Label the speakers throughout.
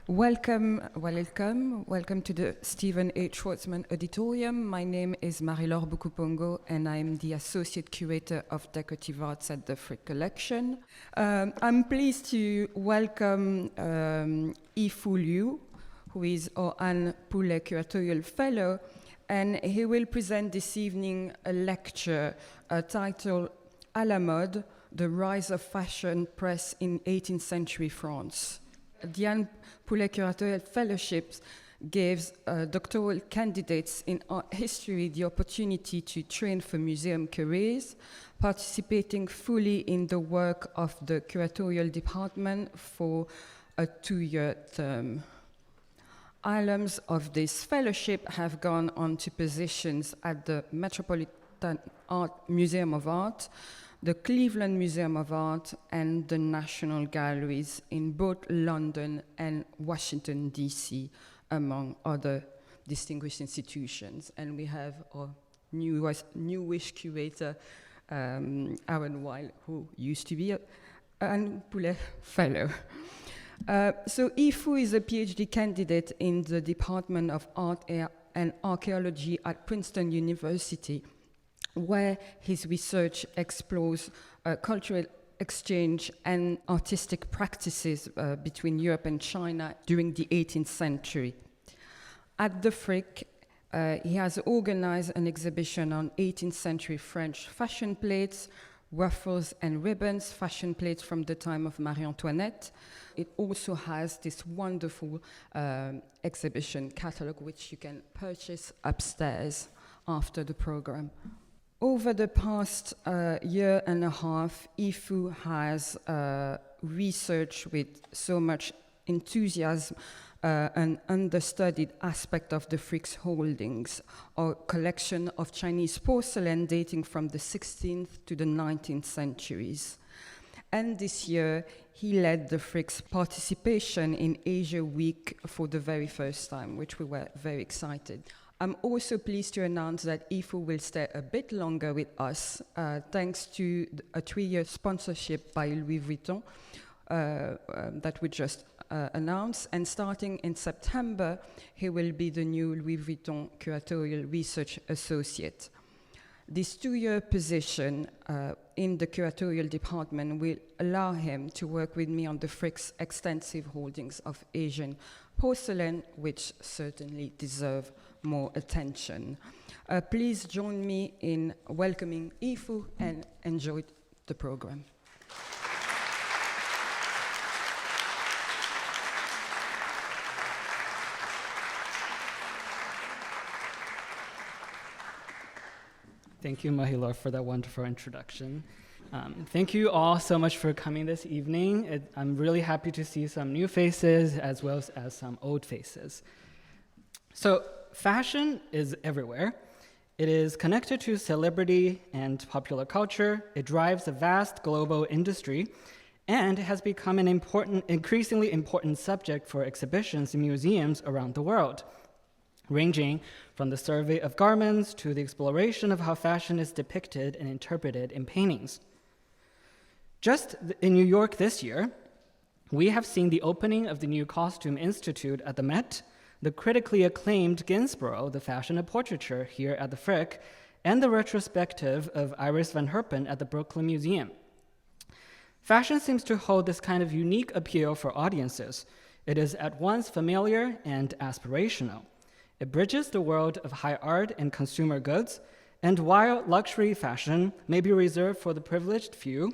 Speaker 1: Welcome to the Stephen H. Schwarzman Auditorium. My name is Marie-Laure Bukupongo, and I'm the Associate Curator of Decorative Arts at the Frick Collection. I'm pleased to welcome Yifu Liu, who is our Poulet Curatorial Fellow, and he will present this evening a lecture titled À la mode, the rise of fashion press in 18th century France. The Poulet Curatorial Fellowships gives doctoral candidates in art history the opportunity to train for museum careers, participating fully in the work of the curatorial department for a 2-year term. Alums of this fellowship have gone on to positions at the Metropolitan Museum of Art, the Cleveland Museum of Art, and the National Galleries in both London and Washington, D.C., among other distinguished institutions. And we have our newish curator, Aaron Weil, who used to be a Poulet Fellow. So Yifu is a PhD candidate in the Department of Art and Archaeology at Princeton University, where his research explores cultural exchange and artistic practices between Europe and China during the 18th century. At the Frick, he has organized an exhibition on 18th century French fashion plates, ruffles and ribbons, fashion plates from the time of Marie Antoinette. It also has this wonderful exhibition catalog, which you can purchase upstairs after the program. Over the past year and a half, Yifu has researched with so much enthusiasm an understudied aspect of the Frick's holdings, a collection of Chinese porcelain dating from the 16th to the 19th centuries. And this year, he led the Frick's participation in Asia Week for the very first time, which we were very excited. I'm also pleased to announce that Yifu will stay a bit longer with us, thanks to a 3-year sponsorship by Louis Vuitton that we just announced. And starting in September, he will be the new Louis Vuitton Curatorial Research Associate. This 2-year position in the curatorial department will allow him to work with me on the Frick's extensive holdings of Asian porcelain, which certainly deserve more attention. Please join me in welcoming Yifu and enjoy the program.
Speaker 2: Thank you, Marie-Laure, for that wonderful introduction. Thank you all so much for coming this evening. I'm really happy to see some new faces as well as some old faces. So, fashion is everywhere. It is connected to celebrity and popular culture. It drives a vast global industry, and it has become an increasingly important subject for exhibitions in museums around the world, ranging from the survey of garments to the exploration of how fashion is depicted and interpreted in paintings. Just in New York this year, we have seen the opening of the new Costume Institute at the Met, the critically acclaimed Gainsborough, the fashion of portraiture here at the Frick, and the retrospective of Iris van Herpen at the Brooklyn Museum. Fashion seems to hold this kind of unique appeal for audiences. It is at once familiar and aspirational. It bridges the world of high art and consumer goods, and while luxury fashion may be reserved for the privileged few,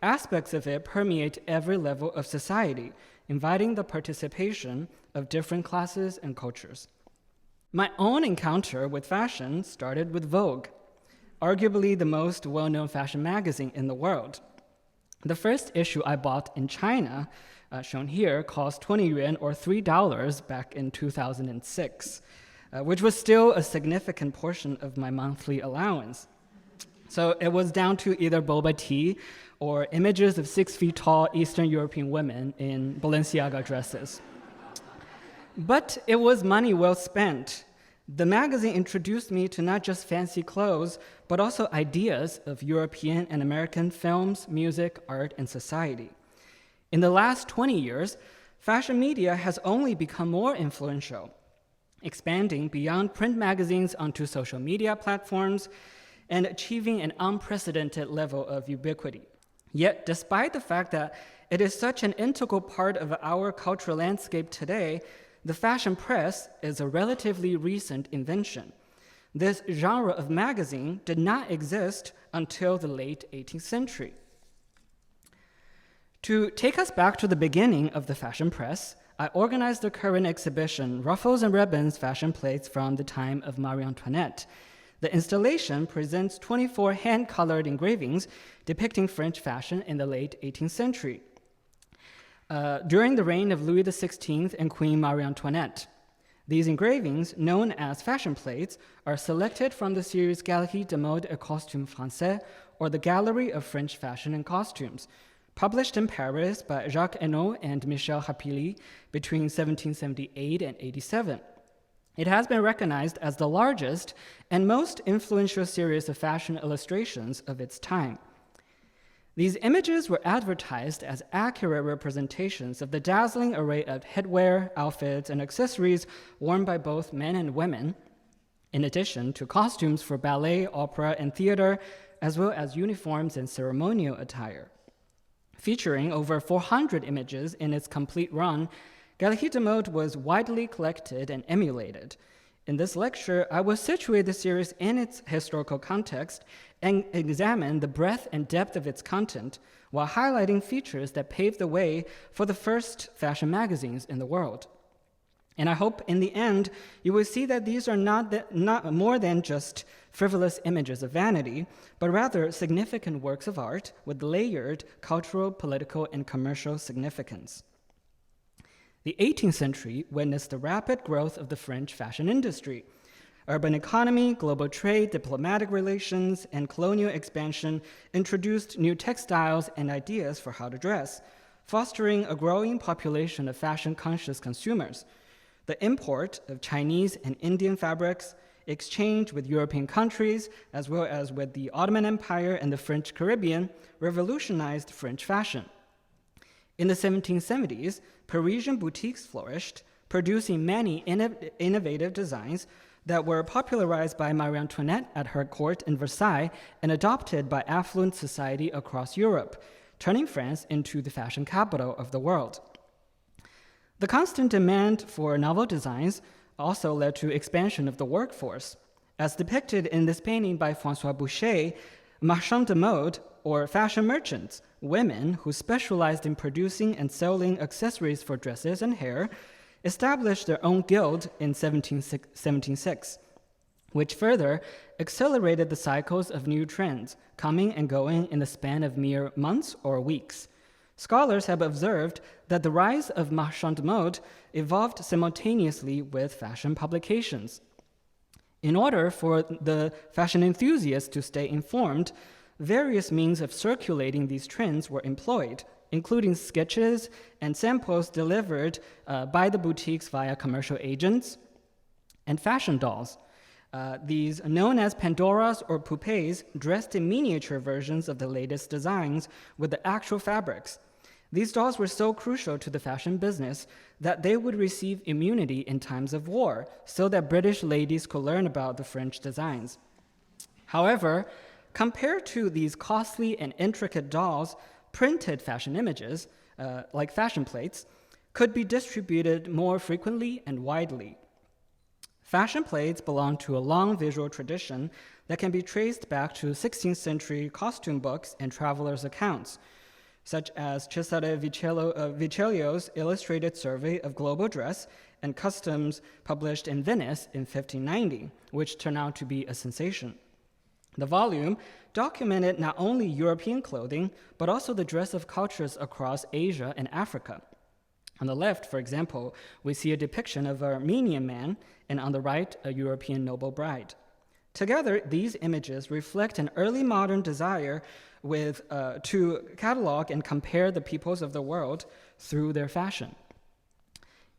Speaker 2: aspects of it permeate every level of society, inviting the participation of different classes and cultures. My own encounter with fashion started with Vogue, arguably the most well-known fashion magazine in the world. The first issue I bought in China, shown here, cost 20 yuan or $3 back in 2006, which was still a significant portion of my monthly allowance. So it was down to either boba tea or images of 6 feet tall Eastern European women in Balenciaga dresses. But it was money well spent. The magazine introduced me to not just fancy clothes, but also ideas of European and American films, music, art, and society. In the last 20 years, fashion media has only become more influential, expanding beyond print magazines onto social media platforms and achieving an unprecedented level of ubiquity. Yet, despite the fact that it is such an integral part of our cultural landscape today, the fashion press is a relatively recent invention. This genre of magazine did not exist until the late 18th century. To take us back to the beginning of the fashion press, I organized the current exhibition, Ruffles and Ribbons Fashion Plates from the Time of Marie Antoinette. The installation presents 24 hand-colored engravings depicting French fashion in the late 18th century, during the reign of Louis XVI and Queen Marie Antoinette. These engravings, known as fashion plates, are selected from the series Galerie de mode et costume français, or the Gallery of French Fashion and Costumes, published in Paris by Jacques Henault and Michel Rapilly between 1778 and 87. It has been recognized as the largest and most influential series of fashion illustrations of its time. These images were advertised as accurate representations of the dazzling array of headwear, outfits, and accessories worn by both men and women, in addition to costumes for ballet, opera, and theater, as well as uniforms and ceremonial attire. Featuring over 400 images in its complete run, Galerie de mode was widely collected and emulated. In this lecture, I will situate the series in its historical context and examine the breadth and depth of its content while highlighting features that paved the way for the first fashion magazines in the world. And I hope in the end, you will see that these are not more than just frivolous images of vanity, but rather significant works of art with layered cultural, political, and commercial significance. The 18th century witnessed the rapid growth of the French fashion industry. Urban economy, global trade, diplomatic relations, and colonial expansion introduced new textiles and ideas for how to dress, fostering a growing population of fashion-conscious consumers. The import of Chinese and Indian fabrics, exchange with European countries, as well as with the Ottoman Empire and the French Caribbean, revolutionized French fashion. In the 1770s, Parisian boutiques flourished, producing many innovative designs that were popularized by Marie Antoinette at her court in Versailles and adopted by affluent society across Europe, turning France into the fashion capital of the world. The constant demand for novel designs also led to expansion of the workforce. As depicted in this painting by François Boucher, marchands de mode, or fashion merchants, women who specialized in producing and selling accessories for dresses and hair, established their own guild in 1776, which further accelerated the cycles of new trends, coming and going in the span of mere months or weeks. Scholars have observed that the rise of marchands de mode evolved simultaneously with fashion publications. In order for the fashion enthusiasts to stay informed, various means of circulating these trends were employed, including sketches and samples delivered by the boutiques via commercial agents, and fashion dolls. These, known as Pandoras or poupées, dressed in miniature versions of the latest designs with the actual fabrics. These dolls were so crucial to the fashion business that they would receive immunity in times of war, so that British ladies could learn about the French designs. However, compared to these costly and intricate dolls, printed fashion images, like fashion plates, could be distributed more frequently and widely. Fashion plates belong to a long visual tradition that can be traced back to 16th century costume books and travelers' accounts, such as Cesare Vicelio's Illustrated Survey of Global Dress and Customs published in Venice in 1590, which turned out to be a sensation. The volume documented not only European clothing, but also the dress of cultures across Asia and Africa. On the left, for example, we see a depiction of an Armenian man, and on the right, a European noble bride. Together, these images reflect an early modern desire to catalog and compare the peoples of the world through their fashion.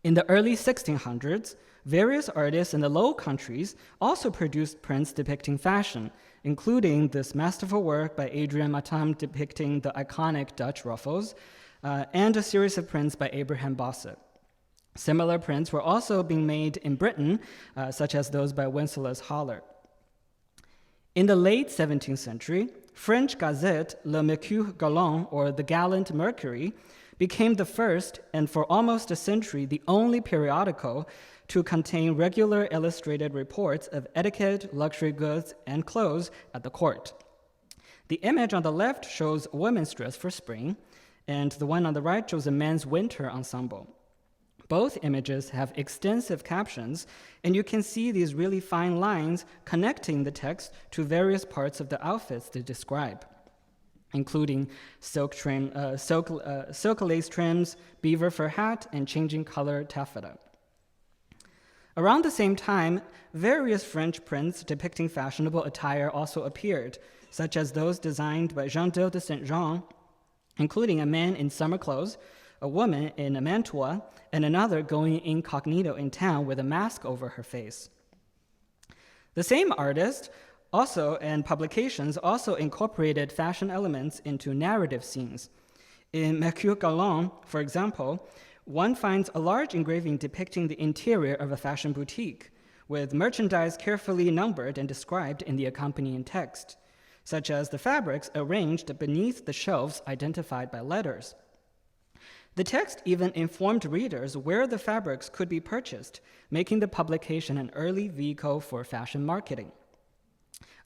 Speaker 2: In the early 1600s, various artists in the Low Countries also produced prints depicting fashion, including this masterful work by Adrian Matam depicting the iconic Dutch ruffles, and a series of prints by Abraham Bossett. Similar prints were also being made in Britain, such as those by Wenceslas Haller. In the late 17th century, French gazette Le Mercure Galant, or the Gallant Mercury, became the first, and for almost a century, the only periodical to contain regular illustrated reports of etiquette, luxury goods, and clothes at the court. The image on the left shows a woman's dress for spring, and the one on the right shows a man's winter ensemble. Both images have extensive captions, and you can see these really fine lines connecting the text to various parts of the outfits they describe, including silk lace trims, beaver fur hat, and changing color taffeta. Around the same time, various French prints depicting fashionable attire also appeared, such as those designed by Jean de Saint-Jean, including a man in summer clothes, a woman in a mantua, and another going incognito in town with a mask over her face. The same artist and publications also incorporated fashion elements into narrative scenes. In Mercure Galant, for example, one finds a large engraving depicting the interior of a fashion boutique, with merchandise carefully numbered and described in the accompanying text, such as the fabrics arranged beneath the shelves identified by letters. The text even informed readers where the fabrics could be purchased, making the publication an early vehicle for fashion marketing.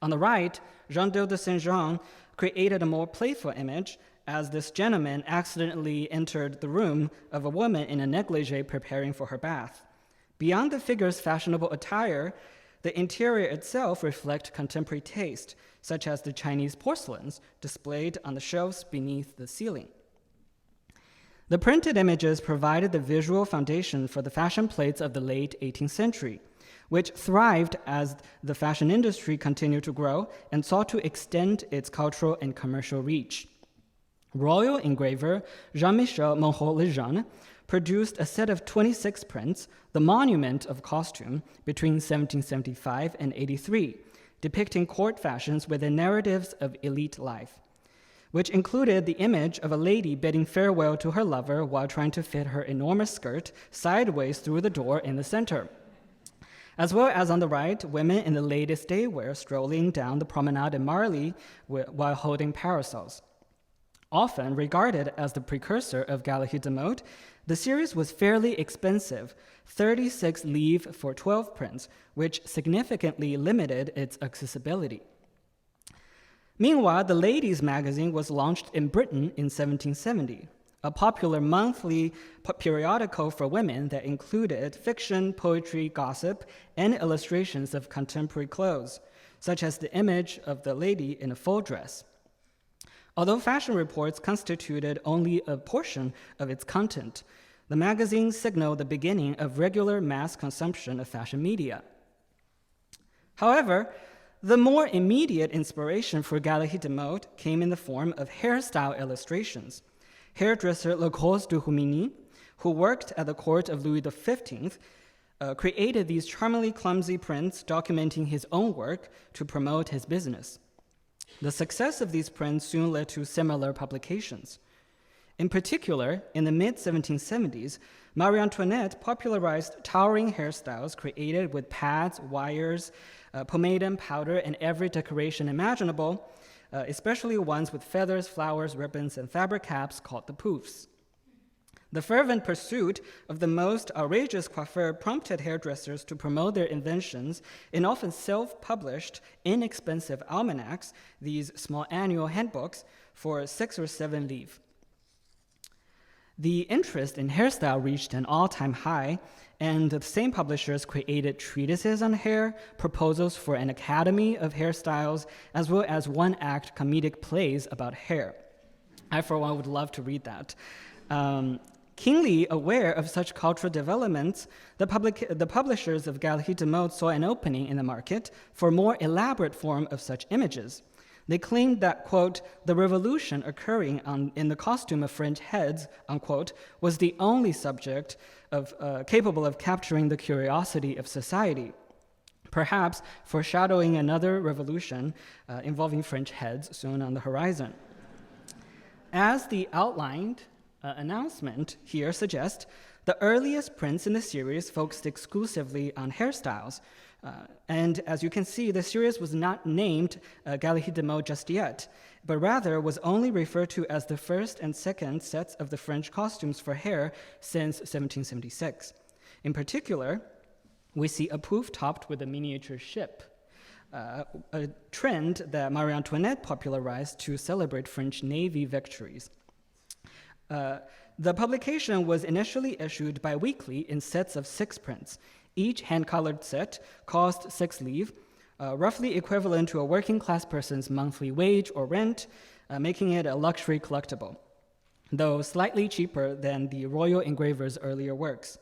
Speaker 2: On the right, Jean de Saint-Jean created a more playful image as this gentleman accidentally entered the room of a woman in a negligee preparing for her bath. Beyond the figure's fashionable attire, the interior itself reflects contemporary taste, such as the Chinese porcelains displayed on the shelves beneath the ceiling. The printed images provided the visual foundation for the fashion plates of the late 18th century, which thrived as the fashion industry continued to grow and sought to extend its cultural and commercial reach. Royal engraver Jean-Michel Monroe-Lejeune produced a set of 26 prints, the Monument of Costume, between 1775 and 83, depicting court fashions within narratives of elite life, which included the image of a lady bidding farewell to her lover while trying to fit her enormous skirt sideways through the door in the center. As well as on the right, women in the latest day wear strolling down the promenade in Marly while holding parasols. Often regarded as the precursor of Galerie de Mode, the series was fairly expensive, 36 livres for 12 prints, which significantly limited its accessibility. Meanwhile, the Ladies' Magazine was launched in Britain in 1770, a popular monthly periodical for women that included fiction, poetry, gossip, and illustrations of contemporary clothes, such as the image of the lady in a full dress. Although fashion reports constituted only a portion of its content, the magazine signaled the beginning of regular mass consumption of fashion media. However, the more immediate inspiration for Galerie de Mode came in the form of hairstyle illustrations. Hairdresser Lacroze de Rumigny, who worked at the court of Louis XV, created these charmingly clumsy prints documenting his own work to promote his business. The success of these prints soon led to similar publications. In particular, in the mid-1770s, Marie Antoinette popularized towering hairstyles created with pads, wires, pomatum, powder, and every decoration imaginable, especially ones with feathers, flowers, ribbons, and fabric caps called the poufs. The fervent pursuit of the most outrageous coiffure prompted hairdressers to promote their inventions in often self-published, inexpensive almanacs, these small annual handbooks, for 6 or 7 livres. The interest in hairstyle reached an all-time high, and the same publishers created treatises on hair, proposals for an academy of hairstyles, as well as one-act comedic plays about hair. I, for one, would love to read that. Keenly aware of such cultural developments, the publishers of Galerie de Mode saw an opening in the market for a more elaborate form of such images. They claimed that, quote, the revolution occurring in the costume of French heads, unquote, was the only subject capable of capturing the curiosity of society, perhaps foreshadowing another revolution involving French heads soon on the horizon. As the outlined announcement here suggests the earliest prints in the series focused exclusively on hairstyles. And as you can see, the series was not named Galerie de Mode just yet, but rather was only referred to as the first and second sets of the French costumes for hair since 1776. In particular, we see a pouf topped with a miniature ship, a trend that Marie Antoinette popularized to celebrate French Navy victories. The publication was initially issued bi-weekly in sets of 6 prints. Each hand-colored set cost 6 livres, roughly equivalent to a working-class person's monthly wage or rent, making it a luxury collectible, though slightly cheaper than the royal engraver's earlier works.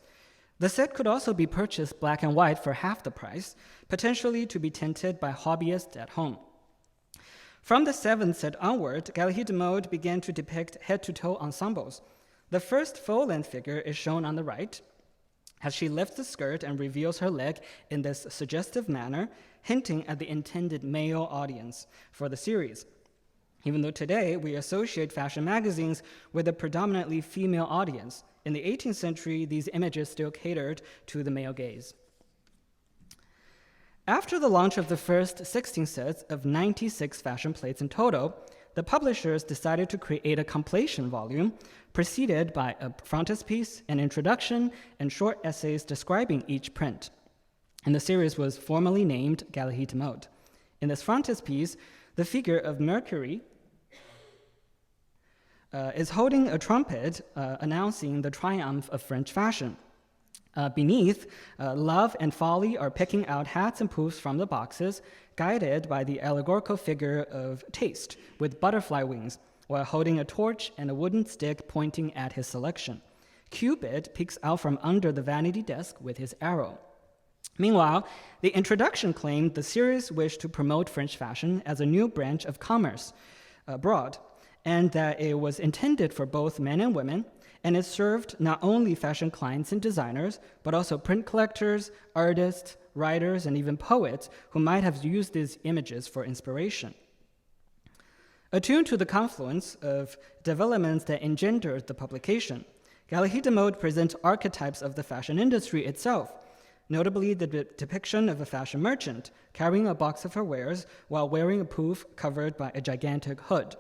Speaker 2: The set could also be purchased black and white for half the price, potentially to be tinted by hobbyists at home. From the 7th set onward, Galerie de Mode began to depict head-to-toe ensembles. The first full-length figure is shown on the right, as she lifts the skirt and reveals her leg in this suggestive manner, hinting at the intended male audience for the series. Even though today we associate fashion magazines with a predominantly female audience, in the 18th century, these images still catered to the male gaze. After the launch of the first 16 sets of 96 fashion plates in total, the publishers decided to create a compilation volume preceded by a frontispiece, an introduction, and short essays describing each print. And the series was formally named Galerie de Mode. In this frontispiece, the figure of Mercury is holding a trumpet announcing the triumph of French fashion. Beneath, Love and Folly are picking out hats and poofs from the boxes, guided by the allegorical figure of Taste with butterfly wings, while holding a torch and a wooden stick pointing at his selection. Cupid peeks out from under the vanity desk with his arrow. Meanwhile, the introduction claimed the series wished to promote French fashion as a new branch of commerce abroad, and that it was intended for both men and women, and it served not only fashion clients and designers, but also print collectors, artists, writers, and even poets who might have used these images for inspiration. Attuned to the confluence of developments that engendered the publication, Galerie de Mode presents archetypes of the fashion industry itself, notably the depiction of a fashion merchant carrying a box of her wares while wearing a pouf covered by a gigantic hood,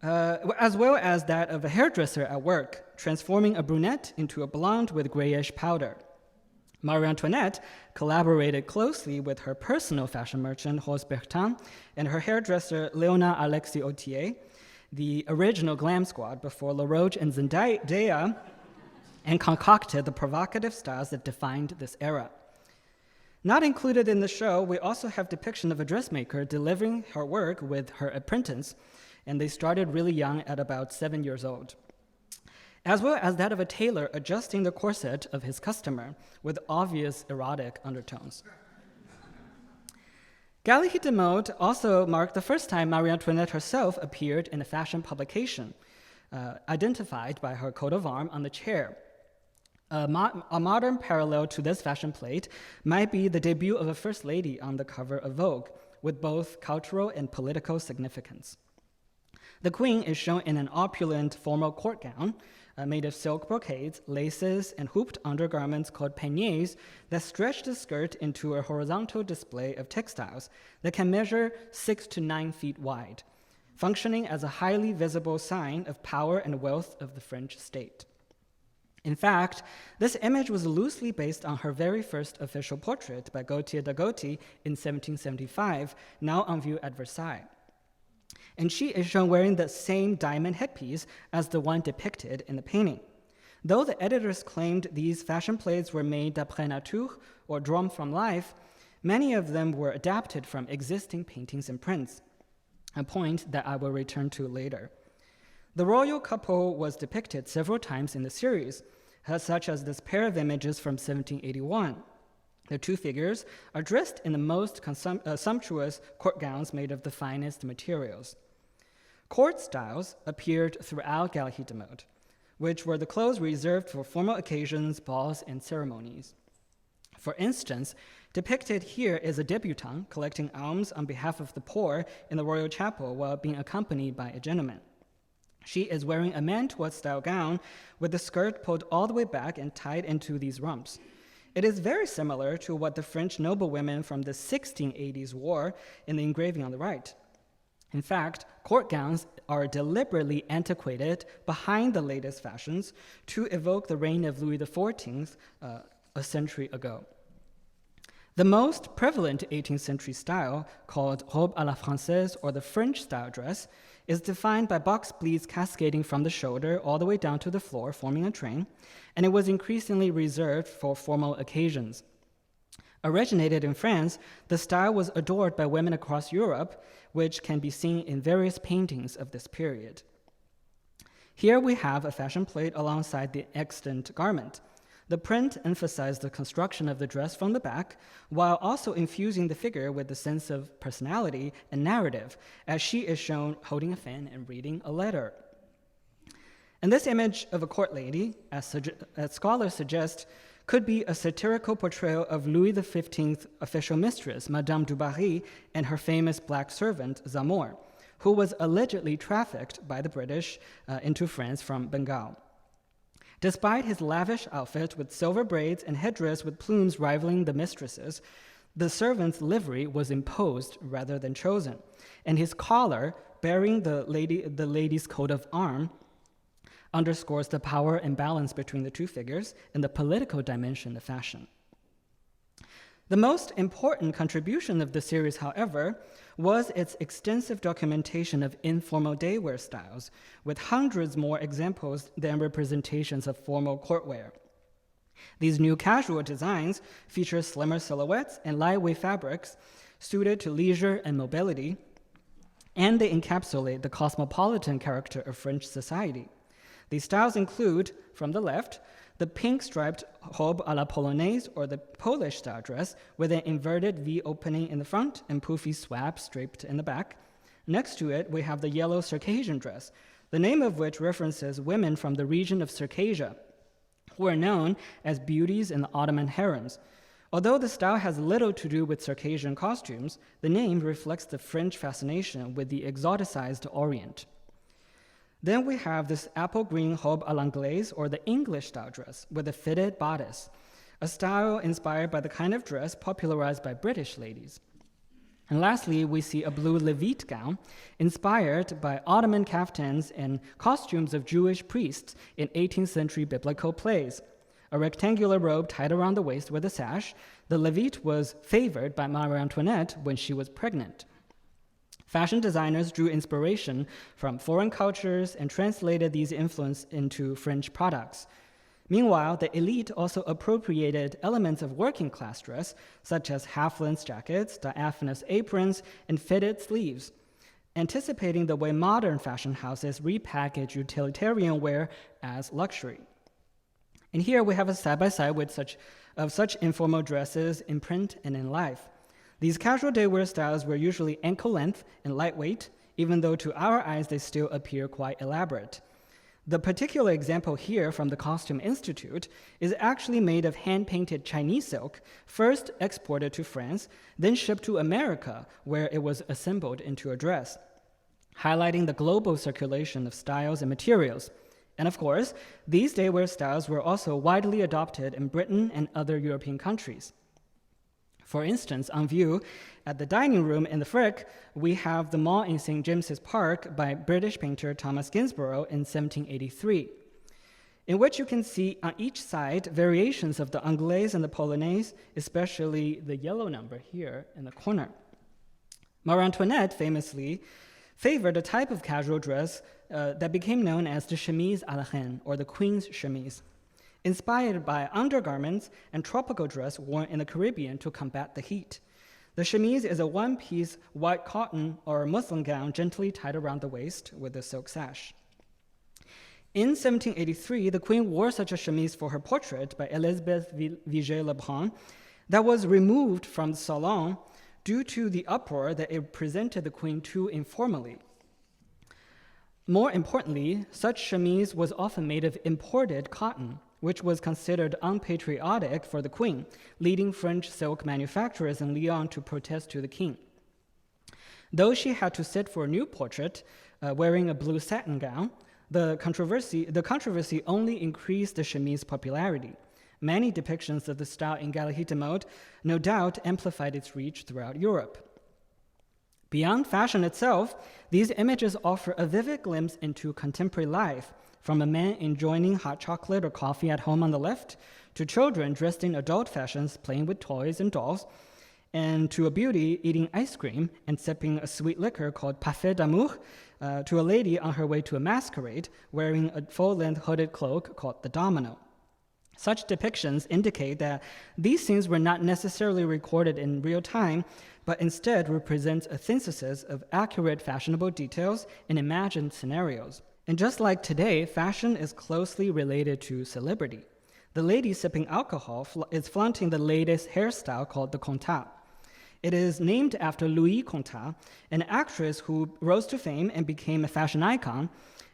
Speaker 2: as well as that of a hairdresser at work, transforming a brunette into a blonde with grayish powder. Marie Antoinette collaborated closely with her personal fashion merchant, Rose Bertin, and her hairdresser, Léonard Alexis Autier, the original glam squad before La Roche and Zendaya, and concocted the provocative styles that defined this era. Not included in the show, we also have depiction of a dressmaker delivering her work with her apprentice, and they started really young at about 7 years old, as well as that of a tailor adjusting the corset of his customer with obvious erotic undertones. Galerie de Mode also marked the first time Marie Antoinette herself appeared in a fashion publication, identified by her coat of arms on the chair. A modern parallel to this fashion plate might be the debut of a first lady on the cover of Vogue, with both cultural and political significance. The queen is shown in an opulent formal court gown made of silk brocades, laces, and hooped undergarments called paniers that stretch the skirt into a horizontal display of textiles that can measure 6 to 9 feet wide, functioning as a highly visible sign of power and wealth of the French state. In fact, this image was loosely based on her very first official portrait by Gaultier de Gaultier in 1775, now on view at Versailles. And she is shown wearing the same diamond headpiece as the one depicted in the painting. Though the editors claimed these fashion plates were made d'après nature, or drawn from life, many of them were adapted from existing paintings and prints, a point that I will return to later. The royal couple was depicted several times in the series, such as this pair of images from 1781. The two figures are dressed in the most sumptuous court gowns made of the finest materials. Court styles appeared throughout Galerie de Mode, which were the clothes reserved for formal occasions, balls, and ceremonies. For instance, depicted here is a debutante collecting alms on behalf of the poor in the royal chapel while being accompanied by a gentleman. She is wearing a mantua-style gown with the skirt pulled all the way back and tied into these rumps. It is very similar to what the French noblewomen from the 1680s wore in the engraving on the right. In fact, court gowns are deliberately antiquated behind the latest fashions to evoke the reign of Louis XIV a century ago. The most prevalent 18th century style, called robe à la française or the French style dress, is defined by box pleats cascading from the shoulder all the way down to the floor, forming a train, and it was increasingly reserved for formal occasions. Originated in France, the style was adored by women across Europe, which can be seen in various paintings of this period. Here we have a fashion plate alongside the extant garment. The print emphasized the construction of the dress from the back, while also infusing the figure with a sense of personality and narrative, as she is shown holding a fan and reading a letter. And this image of a court lady, as scholars suggest, could be a satirical portrayal of Louis XV's official mistress, Madame du Barry, and her famous black servant, Zamore, who was allegedly trafficked by the British into France from Bengal. Despite his lavish outfit with silver braids and headdress with plumes rivaling the mistress's, the servant's livery was imposed rather than chosen, and his collar, bearing the lady's coat of arms, underscores the power and balance between the two figures and the political dimension of fashion. The most important contribution of the series, however, was its extensive documentation of informal daywear styles, with hundreds more examples than representations of formal courtwear. These new casual designs feature slimmer silhouettes and lightweight fabrics suited to leisure and mobility, and they encapsulate the cosmopolitan character of French society. These styles include, from the left, the pink striped robe à la polonaise, or the Polish style dress, with an inverted V opening in the front and poofy swaps draped in the back. Next to it, we have the yellow Circassian dress, the name of which references women from the region of Circassia, who are known as beauties in the Ottoman harems. Although the style has little to do with Circassian costumes, the name reflects the French fascination with the exoticized Orient. Then we have this apple green robe à l'anglaise, or the English style dress, with a fitted bodice, a style inspired by the kind of dress popularized by British ladies. And lastly, we see a blue levite gown, inspired by Ottoman caftans and costumes of Jewish priests in 18th century biblical plays. A rectangular robe tied around the waist with a sash, the levite was favored by Marie Antoinette when she was pregnant. Fashion designers drew inspiration from foreign cultures and translated these influences into French products. Meanwhile, the elite also appropriated elements of working class dress, such as half-length jackets, diaphanous aprons, and fitted sleeves, anticipating the way modern fashion houses repackage utilitarian wear as luxury. And here we have a side-by-side with such informal dresses in print and in life. These casual daywear styles were usually ankle-length and lightweight, even though to our eyes they still appear quite elaborate. The particular example here from the Costume Institute is actually made of hand-painted Chinese silk, first exported to France, then shipped to America, where it was assembled into a dress, highlighting the global circulation of styles and materials. And of course, these daywear styles were also widely adopted in Britain and other European countries. For instance, on view at the dining room in the Frick, we have the Mall in St. James's Park by British painter Thomas Gainsborough in 1783, in which you can see on each side variations of the Anglaise and the Polonaise, especially the yellow number here in the corner. Marie Antoinette famously favored a type of casual dress that became known as the chemise à la reine, or the queen's chemise, inspired by undergarments and tropical dress worn in the Caribbean to combat the heat. The chemise is a one-piece white cotton or muslin gown gently tied around the waist with a silk sash. In 1783, the queen wore such a chemise for her portrait by Elizabeth Vigée-Lebrun that was removed from the salon due to the uproar that it presented the queen too informally. More importantly, such chemise was often made of imported cotton, which was considered unpatriotic for the queen, leading French silk manufacturers in Lyon to protest to the king. Though she had to sit for a new portrait, wearing a blue satin gown, The controversy only increased the chemise popularity. Many depictions of the style in Galerie de Mode no doubt amplified its reach throughout Europe. Beyond fashion itself, these images offer a vivid glimpse into contemporary life, from a man enjoying hot chocolate or coffee at home on the left, to children dressed in adult fashions playing with toys and dolls, and to a beauty eating ice cream and sipping a sweet liquor called parfait d'amour, to a lady on her way to a masquerade wearing a full-length hooded cloak called the domino. Such depictions indicate that these scenes were not necessarily recorded in real time, but instead represent a synthesis of accurate fashionable details and imagined scenarios. And just like today, fashion is closely related to celebrity. The lady sipping alcohol is flaunting the latest hairstyle called the contat. It is named after Louis Contat, an actress who rose to fame and became a fashion icon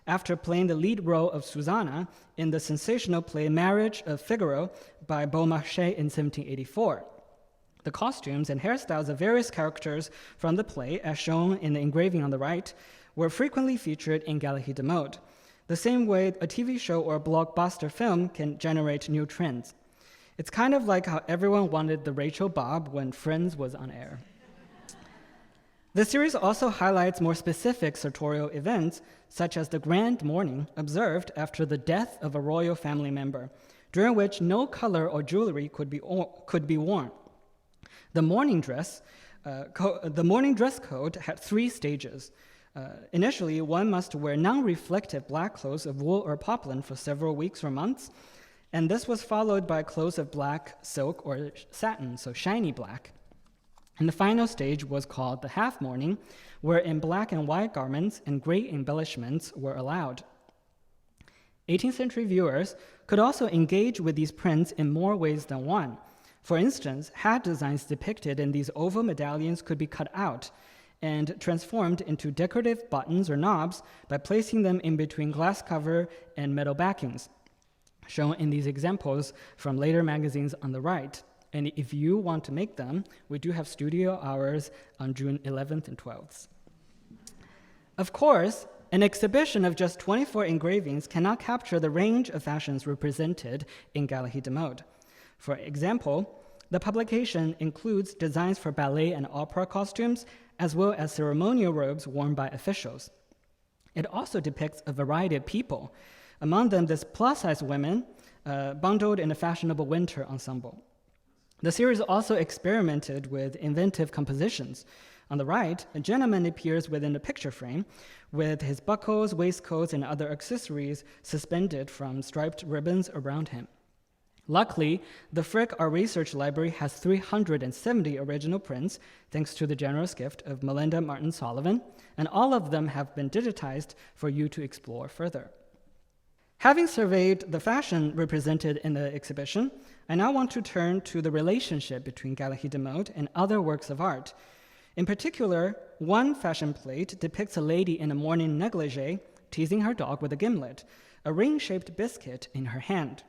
Speaker 2: after playing the lead role of Susanna in the sensational play Marriage of Figaro by Beaumarchais in 1784. The costumes and hairstyles of various characters from the play, as shown in the engraving on the right, were frequently featured in Galerie de Mode, the same way a TV show or a blockbuster film can generate new trends. It's kind of like how everyone wanted the Rachel Bob when Friends was on air. The series also highlights more specific sartorial events, such as the grand mourning observed after the death of a royal family member, during which no color or jewelry could be worn. The mourning dress code had 3 stages. Initially, one must wear non-reflective black clothes of wool or poplin for several weeks or months, and this was followed by clothes of black silk or satin, so shiny black. And the final stage was called the half mourning, wherein black and white garments and great embellishments were allowed. 18th century viewers could also engage with these prints in more ways than one. For instance, hat designs depicted in these oval medallions could be cut out and transformed into decorative buttons or knobs by placing them in between glass cover and metal backings, shown in these examples from later magazines on the right. And if you want to make them, we do have studio hours on June 11th and 12th. Of course, an exhibition of just 24 engravings cannot capture the range of fashions represented in Galerie de Mode. For example, the publication includes designs for ballet and opera costumes, as well as ceremonial robes worn by officials. It also depicts a variety of people, among them this plus-size women bundled in a fashionable winter ensemble. The series also experimented with inventive compositions. On the right, a gentleman appears within a picture frame with his buckles, waistcoats, and other accessories suspended from striped ribbons around him. Luckily, the Frick Art Research Library has 370 original prints, thanks to the generous gift of Melinda Martin Sullivan, and all of them have been digitized for you to explore further. Having surveyed the fashion represented in the exhibition, I now want to turn to the relationship between Galerie de Mode and other works of art. In particular, one fashion plate depicts a lady in a morning negligee teasing her dog with a gimlet, a ring-shaped biscuit in her hand.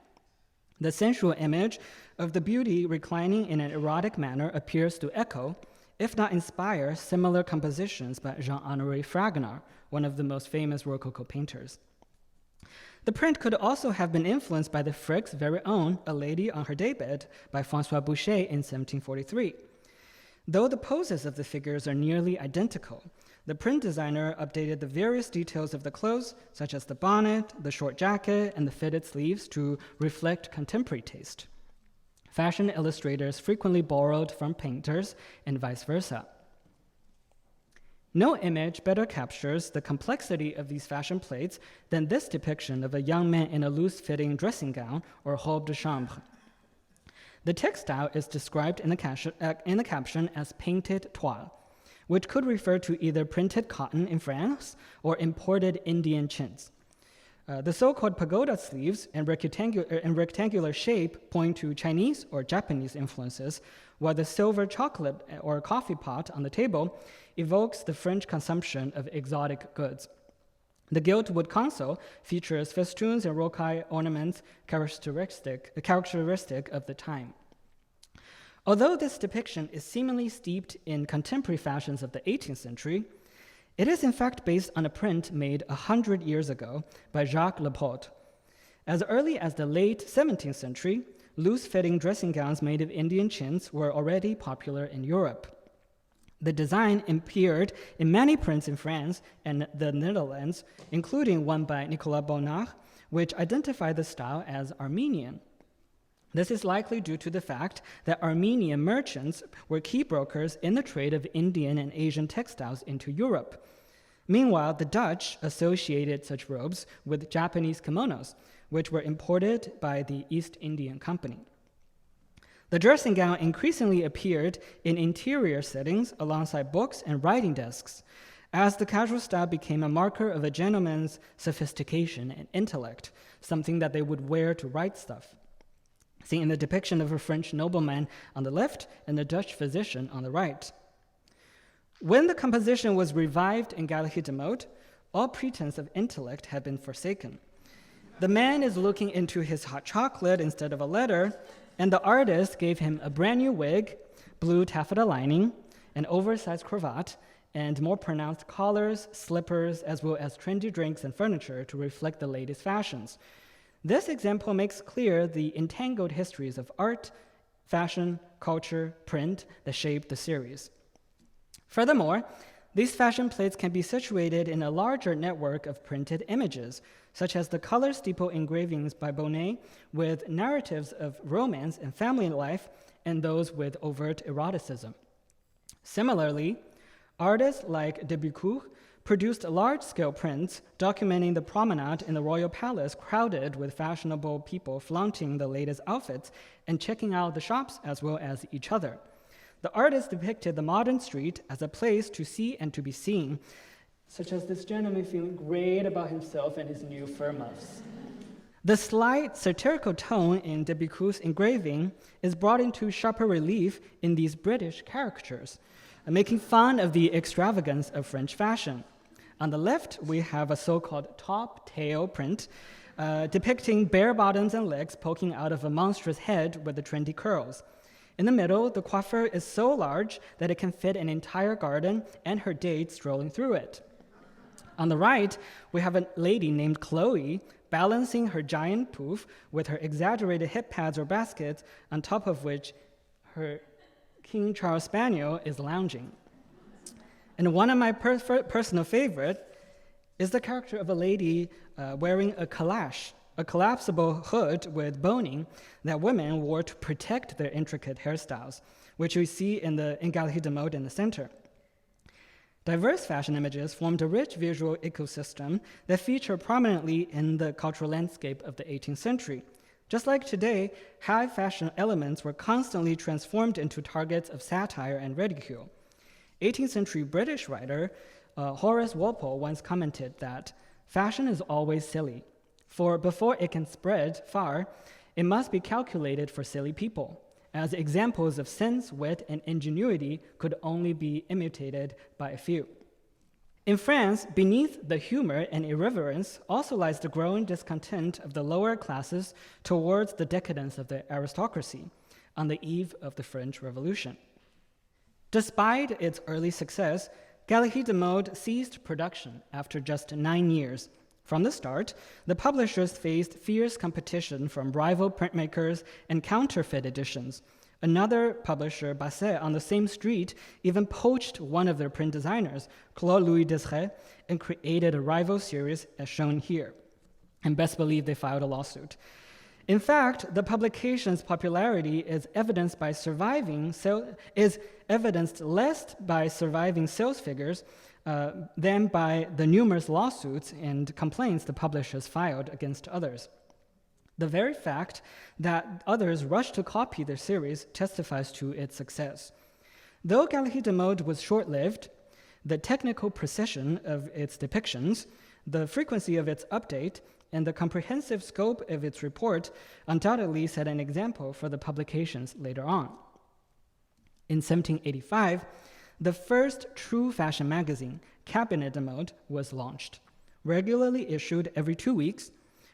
Speaker 2: The sensual image of the beauty reclining in an erotic manner appears to echo, if not inspire, similar compositions by Jean-Honoré Fragonard, one of the most famous Rococo painters. The print could also have been influenced by the Frick's very own A Lady on Her Daybed by François Boucher in 1743. Though the poses of the figures are nearly identical, the print designer updated the various details of the clothes, such as the bonnet, the short jacket, and the fitted sleeves, to reflect contemporary taste. Fashion illustrators frequently borrowed from painters and vice versa. No image better captures the complexity of these fashion plates than this depiction of a young man in a loose-fitting dressing gown or robe de chambre. The textile is described in the caption as painted toile, which could refer to either printed cotton in France or imported Indian chintz. The so-called pagoda sleeves in rectangular shape point to Chinese or Japanese influences, while the silver chocolate or coffee pot on the table evokes the French consumption of exotic goods. The gilt wood console features festoons and rocaille ornaments characteristic of the time. Although this depiction is seemingly steeped in contemporary fashions of the 18th century, It is in fact based on a print made 100 years ago by Jacques Lepaute. As early as the late 17th century, loose-fitting dressing gowns made of Indian chintz were already popular in Europe. The design appeared in many prints in France and the Netherlands, including one by Nicolas Bonnard, which identified the style as Armenian. This is likely due to the fact that Armenian merchants were key brokers in the trade of Indian and Asian textiles into Europe. Meanwhile, the Dutch associated such robes with Japanese kimonos, which were imported by the East Indian Company. The dressing gown increasingly appeared in interior settings alongside books and writing desks, as the casual style became a marker of a gentleman's sophistication and intellect, something that they would wear to write stuff. Seen in the depiction of a French nobleman on the left and a Dutch physician on the right. When the composition was revived in Galerie de Mode, all pretense of intellect had been forsaken. The man is looking into his hot chocolate instead of a letter, and the artist gave him a brand new wig, blue taffeta lining, an oversized cravat, and more pronounced collars, slippers, as well as trendy drinks and furniture to reflect the latest fashions. This example makes clear the entangled histories of art, fashion, culture, print that shape the series. Furthermore, these fashion plates can be situated in a larger network of printed images, such as the color steeple engravings by Bonnet with narratives of romance and family life, and those with overt eroticism. Similarly, artists like depict produced large-scale prints documenting the promenade in the royal palace crowded with fashionable people flaunting the latest outfits and checking out the shops as well as each other. The artist depicted the modern street as a place to see and to be seen, such as this gentleman feeling great about himself and his new fur muffs. The slight satirical tone in Depict's engraving is brought into sharper relief in these British caricatures, making fun of the extravagance of French fashion. On the left, we have a so-called top-tail print depicting bare bottoms and legs poking out of a monstrous head with the trendy curls. In the middle, the coiffure is so large that it can fit an entire garden and her date strolling through it. On the right, we have a lady named Chloe balancing her giant poof with her exaggerated hip pads or baskets, on top of which her King Charles Spaniel is lounging. And one of my personal favorite is the character of a lady wearing a calash, a collapsible hood with boning that women wore to protect their intricate hairstyles, which we see in Galerie de Mode in the center. Diverse fashion images formed a rich visual ecosystem that feature prominently in the cultural landscape of the 18th century. Just like today, high fashion elements were constantly transformed into targets of satire and ridicule. 18th century British writer Horace Walpole once commented that fashion is always silly, for before it can spread far, it must be calculated for silly people, as examples of sense, wit, and ingenuity could only be imitated by a few. In France, beneath the humor and irreverence also lies the growing discontent of the lower classes towards the decadence of the aristocracy on the eve of the French Revolution. Despite its early success, Galerie de Mode ceased production after just 9 years. From the start, the publishers faced fierce competition from rival printmakers and counterfeit editions. Another publisher, Bazaar, on the same street, even poached one of their print designers, Claude Louis Desrets, and created a rival series as shown here. And best believe they filed a lawsuit. In fact, the publication's popularity is evidenced less by surviving sales figures than by the numerous lawsuits and complaints the publishers filed against others. The very fact that others rushed to copy their series testifies to its success. Though Galerie de Mode was short-lived, the technical precision of its depictions, the frequency of its update, and the comprehensive scope of its report undoubtedly set an example for the publications later on. In 1785, the first true fashion magazine, Cabinet de Mode, was launched. Regularly issued every 2 weeks,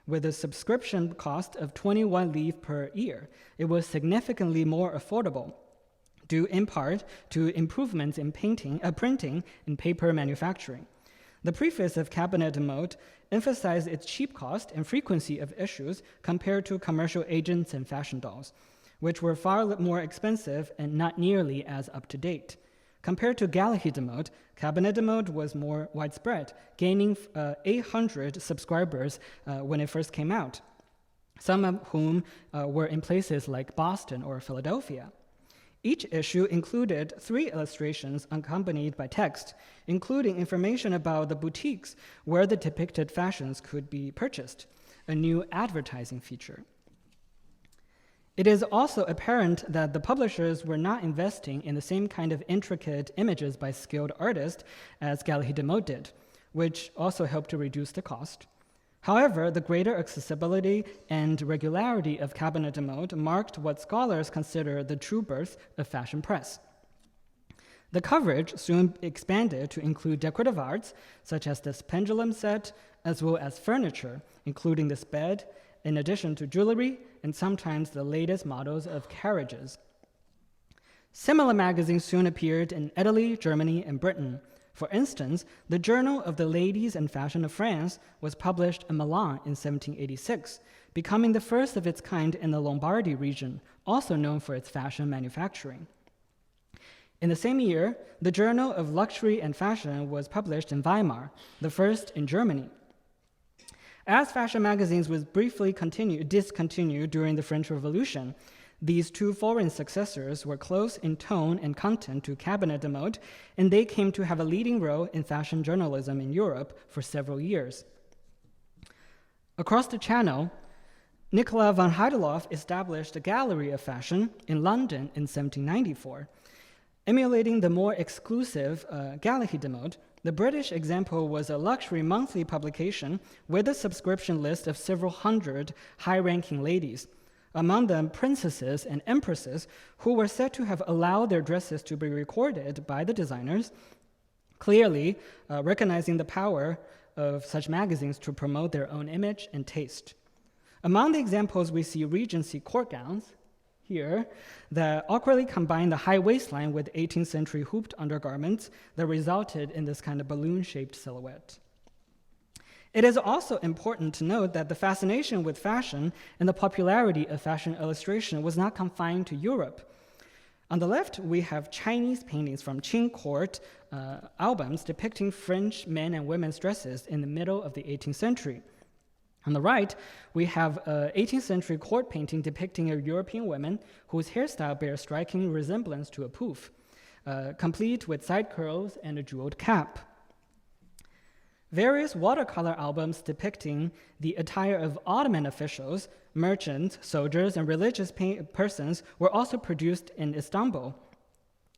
Speaker 2: with a subscription cost of 21 livres per year, it was significantly more affordable, due in part to improvements in printing and paper manufacturing. The preface of Cabinet de Mode emphasized its cheap cost and frequency of issues compared to commercial agents and fashion dolls, which were far more expensive and not nearly as up-to-date. Compared to Gallerie de Mode, Cabinet de Mode was more widespread, gaining 800 subscribers when it first came out, some of whom were in places like Boston or Philadelphia. Each issue included 3 illustrations accompanied by text, including information about the boutiques where the depicted fashions could be purchased, a new advertising feature. It is also apparent that the publishers were not investing in the same kind of intricate images by skilled artists as Gallerie de Mode did, which also helped to reduce the cost. However, the greater accessibility and regularity of Cabinet de Mode marked what scholars consider the true birth of fashion press. The coverage soon expanded to include decorative arts, such as this pendulum set, as well as furniture, including this bed, in addition to jewelry and sometimes the latest models of carriages. Similar magazines soon appeared in Italy, Germany, and Britain. For instance, the Journal of the Ladies and Fashion of France was published in Milan in 1786, becoming the first of its kind in the Lombardy region, also known for its fashion manufacturing. In the same year, the Journal of Luxury and Fashion was published in Weimar, the first in Germany. As fashion magazines was briefly discontinued during the French Revolution, these 2 foreign successors were close in tone and content to Cabinet de Mode, and they came to have a leading role in fashion journalism in Europe for several years. Across the channel, Nicolas van Heideloff established a Gallery of Fashion in London in 1794. Emulating the more exclusive Gallerie de Mode, the British example was a luxury monthly publication with a subscription list of several hundred high-ranking ladies, among them princesses and empresses who were said to have allowed their dresses to be recorded by the designers, clearly recognizing the power of such magazines to promote their own image and taste. Among the examples, we see Regency court gowns here that awkwardly combine the high waistline with 18th-century hooped undergarments that resulted in this kind of balloon-shaped silhouette. It is also important to note that the fascination with fashion and the popularity of fashion illustration was not confined to Europe. On the left, we have Chinese paintings from Qing court albums depicting French men and women's dresses in the middle of the 18th century. On the right, we have an 18th century court painting depicting a European woman whose hairstyle bears striking resemblance to a pouf, complete with side curls and a jeweled cap. Various watercolor albums depicting the attire of Ottoman officials, merchants, soldiers, and religious persons were also produced in Istanbul,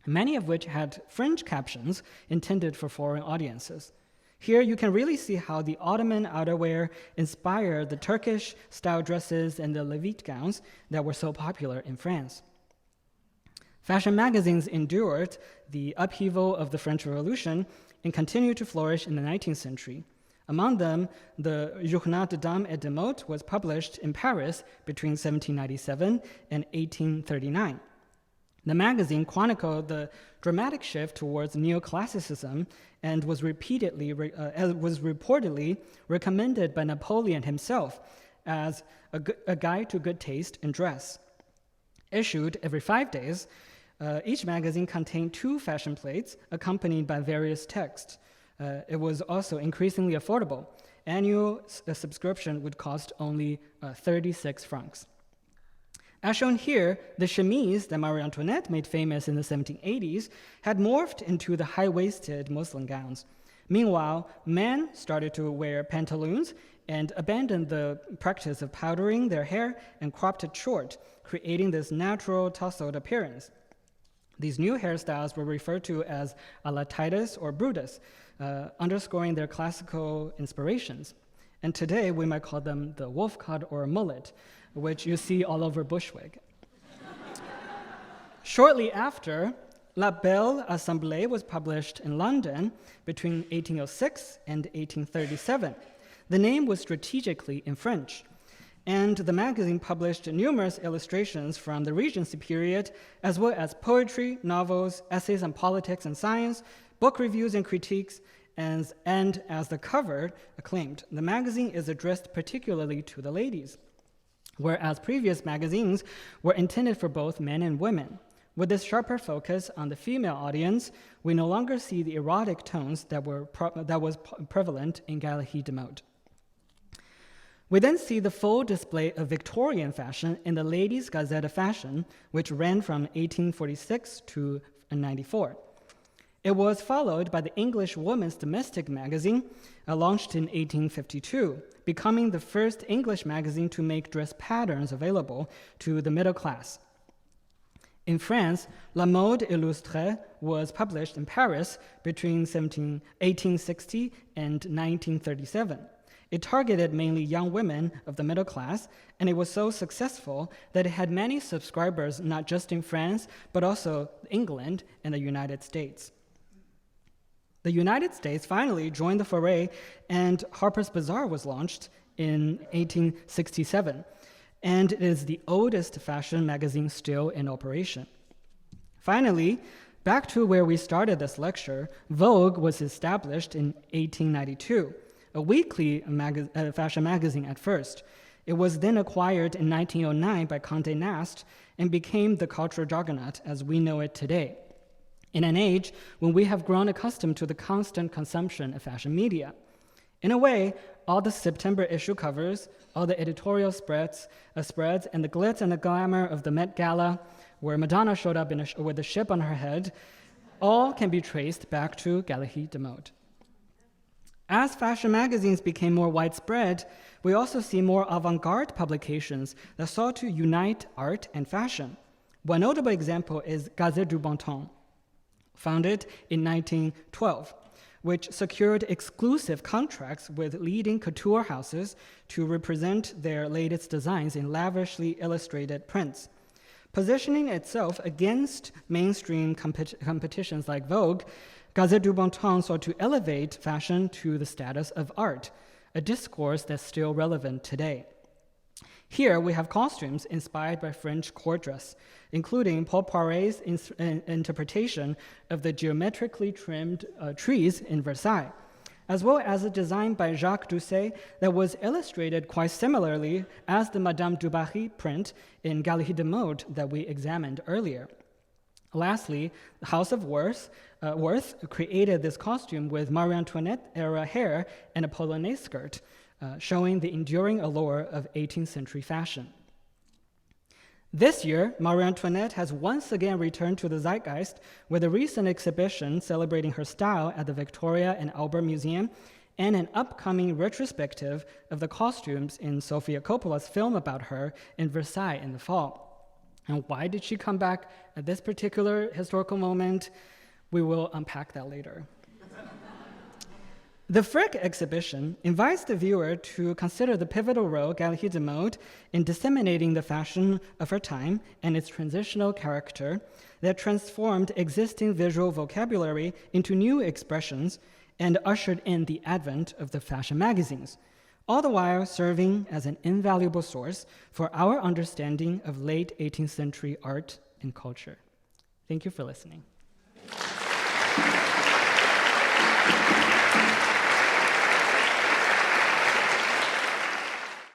Speaker 2: many of which had French captions intended for foreign audiences. Here you can really see how the Ottoman outerwear inspired the Turkish-style dresses and the Levite gowns that were so popular in France. Fashion magazines endured the upheaval of the French Revolution and continued to flourish in the 19th century. Among them, the Journal de Dames et de Mode was published in Paris between 1797 and 1839. The magazine chronicled the dramatic shift towards neoclassicism and was reportedly recommended by Napoleon himself as a guide to good taste in dress. Issued every 5 days, each magazine contained 2 fashion plates accompanied by various texts. It was also increasingly affordable. Annual subscription would cost only 36 francs. As shown here, the chemise that Marie Antoinette made famous in the 1780s had morphed into the high-waisted muslin gowns. Meanwhile, men started to wear pantaloons and abandoned the practice of powdering their hair and cropped it short, creating this natural tousled appearance. These new hairstyles were referred to as a la Titus or Brutus, underscoring their classical inspirations. And today, we might call them the wolf cut or mullet, which you see all over Bushwick. Shortly after, La Belle Assemblée was published in London between 1806 and 1837. The name was strategically in French, and the magazine published numerous illustrations from the Regency period, as well as poetry, novels, essays on politics and science, book reviews and critiques, and as the cover claimed, the magazine is addressed particularly to the ladies, whereas previous magazines were intended for both men and women. With this sharper focus on the female audience, we no longer see the erotic tones that was prevalent in Galerie de Mode. We then see the full display of Victorian fashion in the Ladies' Gazette of Fashion, which ran from 1846 to 94. It was followed by the English Woman's Domestic magazine, launched in 1852, becoming the first English magazine to make dress patterns available to the middle class. In France, La Mode Illustrée was published in Paris between 1860 and 1937. It targeted mainly young women of the middle class, and it was so successful that it had many subscribers not just in France, but also England and the United States. The United States finally joined the foray, and Harper's Bazaar was launched in 1867, and it is the oldest fashion magazine still in operation. Finally, back to where we started this lecture, Vogue was established in 1892, a weekly fashion magazine at first. It was then acquired in 1909 by Condé Nast and became the cultural juggernaut as we know it today, in an age when we have grown accustomed to the constant consumption of fashion media. In a way, all the September issue covers, all the editorial spreads, and the glitz and the glamour of the Met Gala, where Madonna showed up with a ship on her head, all can be traced back to Galerie de Mode. As fashion magazines became more widespread, we also see more avant-garde publications that sought to unite art and fashion. One notable example is Gazette du Bon Temps, founded in 1912, which secured exclusive contracts with leading couture houses to represent their latest designs in lavishly illustrated prints. Positioning itself against mainstream competitions like Vogue, Gazette du Bon Temps sought to elevate fashion to the status of art, a discourse that's still relevant today. Here we have costumes inspired by French court dress, including Paul Poiret's interpretation of the geometrically trimmed trees in Versailles, as well as a design by Jacques Doucet that was illustrated quite similarly as the Madame du Barry print in Galerie de Mode that we examined earlier. Lastly, the House of Worth created this costume with Marie Antoinette-era hair and a polonaise skirt, showing the enduring allure of 18th-century fashion. This year, Marie Antoinette has once again returned to the zeitgeist with a recent exhibition celebrating her style at the Victoria and Albert Museum and an upcoming retrospective of the costumes in Sofia Coppola's film about her in Versailles in the fall. And why did she come back at this particular historical moment? We will unpack that later. The Frick exhibition invites the viewer to consider the pivotal role Galerie de Mode in disseminating the fashion of her time and its transitional character that transformed existing visual vocabulary into new expressions and ushered in the advent of the fashion magazines, all the while serving as an invaluable source for our understanding of late 18th century art and culture. Thank you for listening.